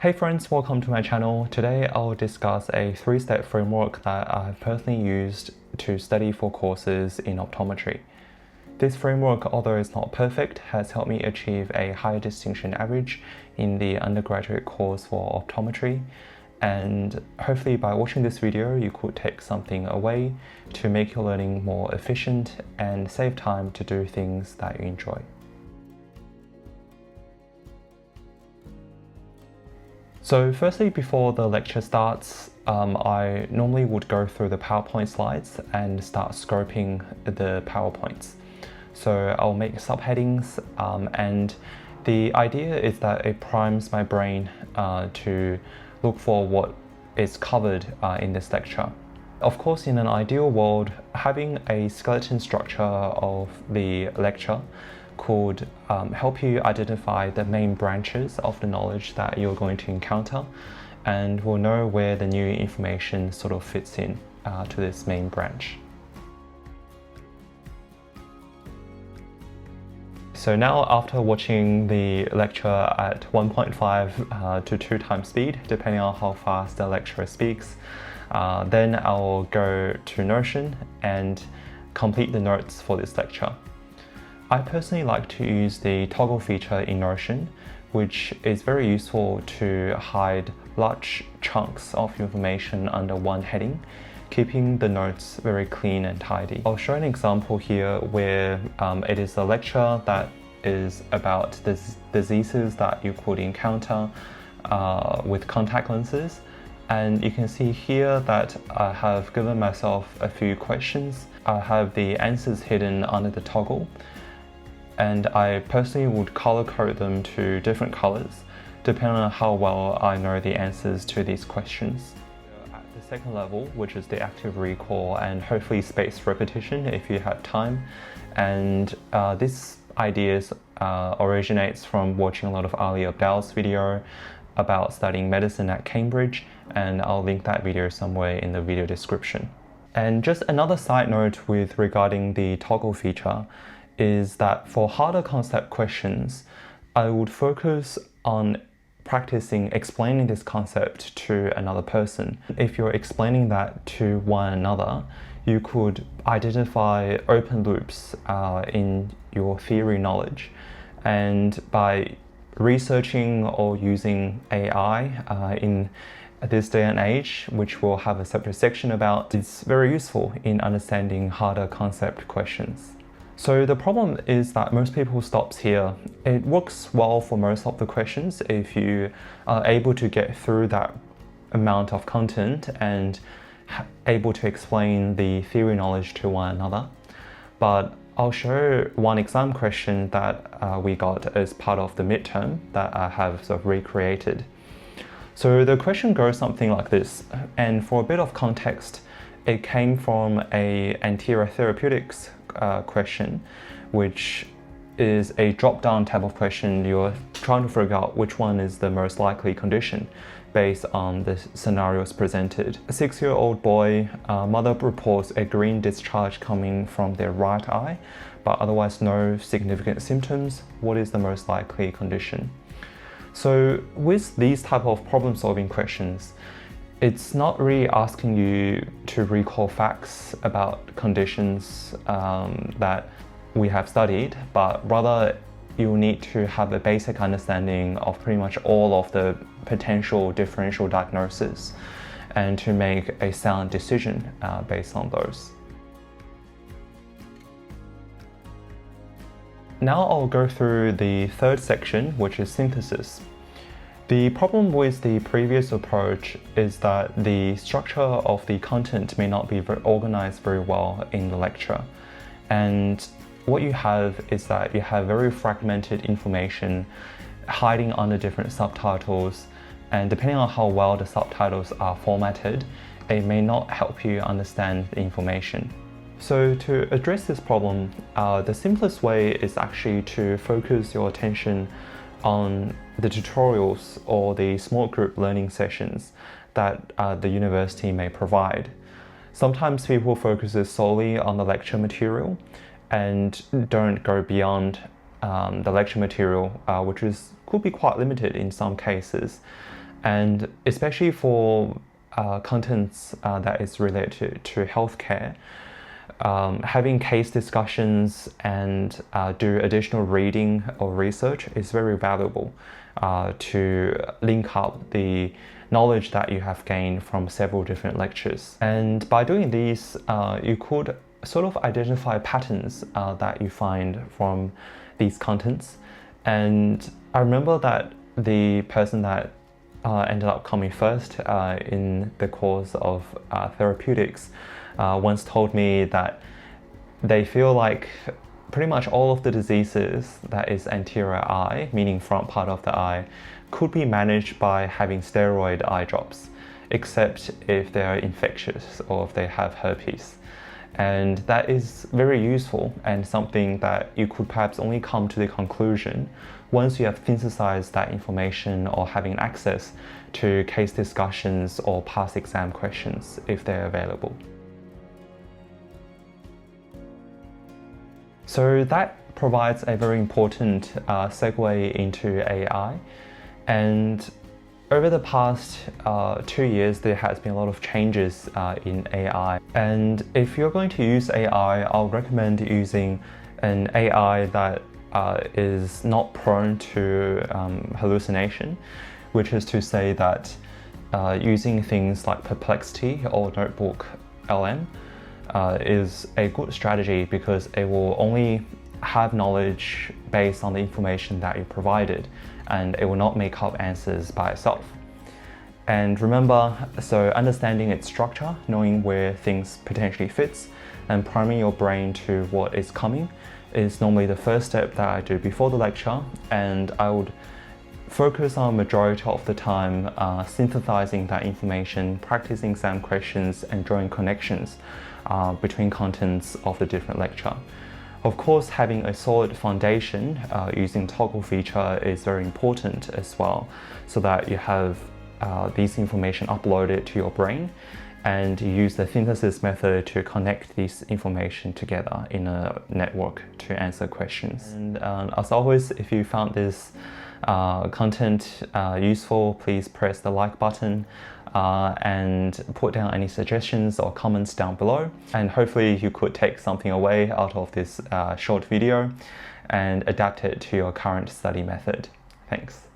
Hey friends, welcome to my channel. Today I'll discuss a three-step framework that I've personally used to study for courses in optometry. This framework, although it's not perfect, has helped me achieve a higher distinction average in the undergraduate course for optometry, and hopefully by watching this video you could take something away to make your learning more efficient and save time to do things that you enjoy. So firstly, before the lecture starts, I normally would go through the PowerPoint slides and start scoping the PowerPoints. So I'll make subheadings, and the idea is that it primes my brain to look for what is covered in this lecture. Of course, in an ideal world, having a skeleton structure of the lecture could help you identify the main branches of the knowledge that you're going to encounter, and will know where the new information sort of fits in to this main branch. So now, after watching the lecture at 1.5 to 2 times speed, depending on how fast the lecturer speaks, then I'll go to Notion and complete the notes for this lecture. I personally like to use the toggle feature in Notion, which is very useful to hide large chunks of information under one heading, keeping the notes very clean and tidy. I'll show an example here where it is a lecture that is about the diseases that you could encounter with contact lenses. And you can see here that I have given myself a few questions. I have the answers hidden under the toggle, and I personally would color code them to different colors depending on how well I know the answers to these questions. At the second level, which is the active recall and hopefully spaced repetition if you have time, and this ideas originates from watching a lot of Ali Abdal's video about studying medicine at Cambridge, and I'll link that video somewhere in the video description. And just another side note regarding the toggle feature is that for harder concept questions, I would focus on practicing explaining this concept to another person. If you're explaining that to one another, you could identify open loops in your theory knowledge. And by researching or using AI in this day and age, which we'll have a separate section about, it's very useful in understanding harder concept questions. So the problem is that most people stops here. It works well for most of the questions if you are able to get through that amount of content and able to explain the theory knowledge to one another. But I'll show one exam question that we got as part of the midterm that I have sort of recreated. So the question goes something like this, and for a bit of context, it came from an anterior therapeutics question, which is a drop-down type of question. You're trying to figure out which one is the most likely condition based on the scenarios presented. A 6-year-old boy, mother reports a green discharge coming from their right eye, but otherwise no significant symptoms. What is the most likely condition? So with these type of problem-solving questions, it's not really asking you to recall facts about conditions that we have studied, but rather you need to have a basic understanding of pretty much all of the potential differential diagnoses and to make a sound decision based on those. Now I'll go through the third section, which is synthesis. The problem with the previous approach is that the structure of the content may not be organized very well in the lecture. And what you have is that you have very fragmented information hiding under different subtitles, and depending on how well the subtitles are formatted, it may not help you understand the information. So to address this problem, the simplest way is actually to focus your attention on the tutorials or the small group learning sessions that the university may provide. Sometimes people focus solely on the lecture material and don't go beyond the lecture material, which could be quite limited in some cases. And especially for contents that is related to healthcare, having case discussions and do additional reading or research is very valuable to link up the knowledge that you have gained from several different lectures. And by doing these, you could sort of identify patterns that you find from these contents. And I remember that the person that ended up coming first in the course of therapeutics once told me that they feel like pretty much all of the diseases that is anterior eye, meaning front part of the eye, could be managed by having steroid eye drops, except if they are infectious or if they have herpes. And that is very useful and something that you could perhaps only come to the conclusion once you have synthesized that information or having access to case discussions or past exam questions if they're available. So that provides a very important segue into AI. And over the past 2 years, there has been a lot of changes in AI. And if you're going to use AI, I'll recommend using an AI that is not prone to hallucination, which is to say that using things like Perplexity or Notebook LM is a good strategy because it will only have knowledge based on the information that you provided, and it will not make up answers by itself. And remember, so understanding its structure, knowing where things potentially fits, and priming your brain to what is coming is normally the first step that I do before the lecture, and I would focus on majority of the time synthesizing that information, practicing exam questions, and drawing connections between contents of the different lecture. Of course, having a solid foundation using toggle feature is very important as well, so that you have these information uploaded to your brain and you use the synthesis method to connect this information together in a network to answer questions. And as always, if you found this content useful, please press the like button and put down any suggestions or comments down below. And hopefully you could take something away out of this short video and adapt it to your current study method. Thanks.